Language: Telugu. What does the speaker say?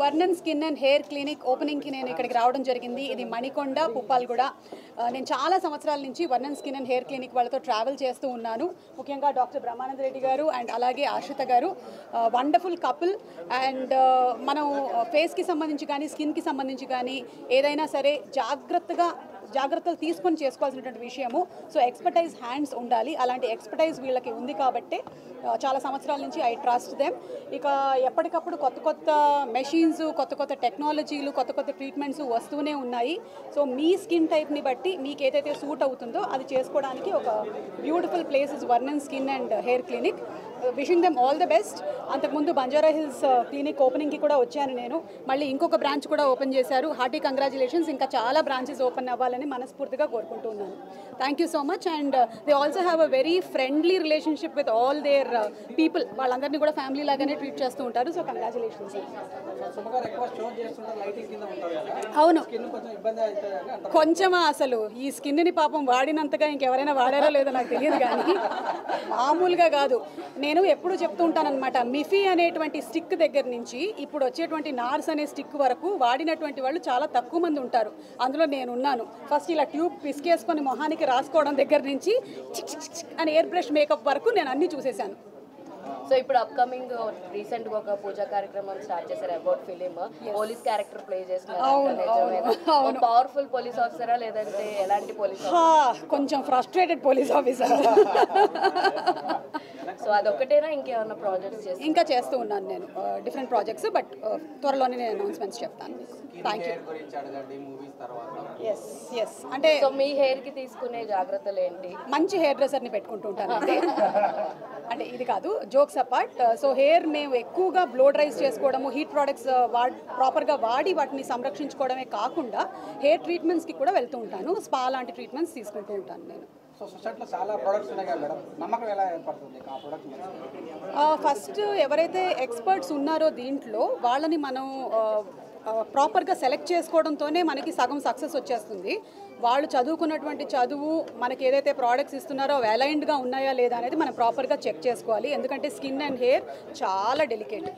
వర్ణన్ స్కిన్ అండ్ హెయిర్ క్లినిక్ ఓపెనింగ్కి నేను ఇక్కడికి రావడం జరిగింది. ఇది మణికొండ పుప్పాలగూడ. నేను చాలా సంవత్సరాల నుంచి వర్ణన్ స్కిన్ అండ్ హెయిర్ క్లినిక్ వాళ్ళతో ట్రావెల్ చేస్తూ ఉన్నాను. ముఖ్యంగా డాక్టర్ బ్రహ్మానంద రెడ్డి గారు అండ్ అలాగే ఆశ్రిత గారు వండర్ఫుల్ కపుల్. అండ్ మనం ఫేస్కి సంబంధించి కానీ స్కిన్కి సంబంధించి కానీ ఏదైనా సరే జాగ్రత్తలు తీసుకొని చేసుకోవాల్సినటువంటి విషయము. సో ఎక్స్పర్టైజ్ హ్యాండ్స్ ఉండాలి. అలాంటి ఎక్స్పర్టైజ్ వీళ్ళకి ఉంది కాబట్టి చాలా సంవత్సరాల నుంచి ఐ ట్రస్ట్ దెమ్. ఇక ఎప్పటికప్పుడు కొత్త మెషిన్స్, కొత్త టెక్నాలజీలు, కొత్త ట్రీట్మెంట్స్ వస్తూనే ఉన్నాయి. సో మీ స్కిన్ టైప్ని బట్టి మీకు ఏదైతే సూట్ అవుతుందో అది చేసుకోవడానికి ఒక beautiful place is Varnan skin and hair clinic. Wishing them all the best. అంతకుముందు బంజారా హిల్స్ క్లినిక్ ఓపెనింగ్కి కూడా వచ్చాను నేను. మళ్ళీ ఇంకొక బ్రాంచ్ కూడా ఓపెన్ చేశారు. Hearty congratulations. ఇంకా చాలా బ్రాంచెస్ ఓపెన్ అవ్వాలని మనస్ఫూర్తిగా కోరుకుంటూ ఉన్నాను. Thank you so much. And they also have a very friendly relationship with all their people. వాళ్ళందరినీ కూడా ఫ్యామిలీ లాగానే ట్రీట్ చేస్తూ ఉంటారు. So congratulations. అవును, కొంచెమా అసలు ఈ స్కిన్ని పాపం వాడినంతగా ఇంకెవరైనా వాడారో లేదో నాకు తెలియదు, కానీ మామూలుగా కాదు. నేను ఎప్పుడు చెప్తూ ఉంటానన్నమాట, మిఫీ అనేటువంటి స్టిక్ దగ్గర నుంచి ఇప్పుడు వచ్చేటువంటి నార్స్ అనే స్టిక్ వరకు వాడినటువంటి వాళ్ళు చాలా తక్కువ మంది ఉంటారు. అందులో నేనున్నాను. ఫస్ట్ ఇలా ట్యూబ్ పిసికేసుకొని మొహానికి రాసుకోవడం దగ్గర నుంచి అని ఎయిర్ బ్రష్ మేకప్ వరకు నేను అన్నీ చూసేశాను. సో ఇప్పుడు అప్కమింగ్ రీసెంట్ గా ఒక పూజా కార్యక్రమం స్టార్ట్ చేశారు about film. Police character play చేస్తున్నారు. పవర్ఫుల్ పోలీస్ ఆఫీసరా లేదంటే ఎలాంటి పోలీస్? కొంచెం ఫ్రస్ట్రేటెడ్ పోలీస్ ఆఫీసర్. సో అదొకటేనా ఇంకేమన్నా ప్రాజెక్ట్స్ ఇంకా చేస్తూ ఉన్నాను నేను, డిఫరెంట్ ప్రాజెక్ట్స్. బట్ త్వరలోనే నేను అనౌన్స్మెంట్స్ చెప్తాను. Thank you. ఎస్ అంటే సో మీ హెయిర్ కి తీసుకునే జాగ్రత్తలు ఏంటి? మంచి హెయిర్ డ్రెస్సర్ని పెట్టుకుంటూ ఉంటాను అంటే ఇది కాదు, జోక్స్ అపార్ట్. సో హెయిర్ మేము ఎక్కువగా బ్లో డ్రైస్ చేసుకోవడము, హీట్ ప్రోడక్ట్స్ ప్రాపర్గా వాడి వాటిని సంరక్షించుకోవడమే కాకుండా హెయిర్ ట్రీట్మెంట్స్కి కూడా వెళ్తూ ఉంటాను. స్పా లాంటి ట్రీట్మెంట్స్ తీసుకుంటూ ఉంటాను నేను. ఫస్ట్ ఎవరైతే ఎక్స్పర్ట్స్ ఉన్నారో దీంట్లో వాళ్ళని మనం ప్రాపర్గా సెలెక్ట్ చేసుకోవడంతోనే మనకి సగం సక్సెస్ వచ్చేస్తుంది. వాళ్ళు చదువుకున్నటువంటి చదువు మనకి ఏదైతే ప్రోడక్ట్స్ ఇస్తున్నారో అవి అలైన్డ్గా ఉన్నాయా లేదా అనేది మనం ప్రాపర్గా చెక్ చేసుకోవాలి. ఎందుకంటే స్కిన్ అండ్ హెయిర్ చాలా డెలికేట్.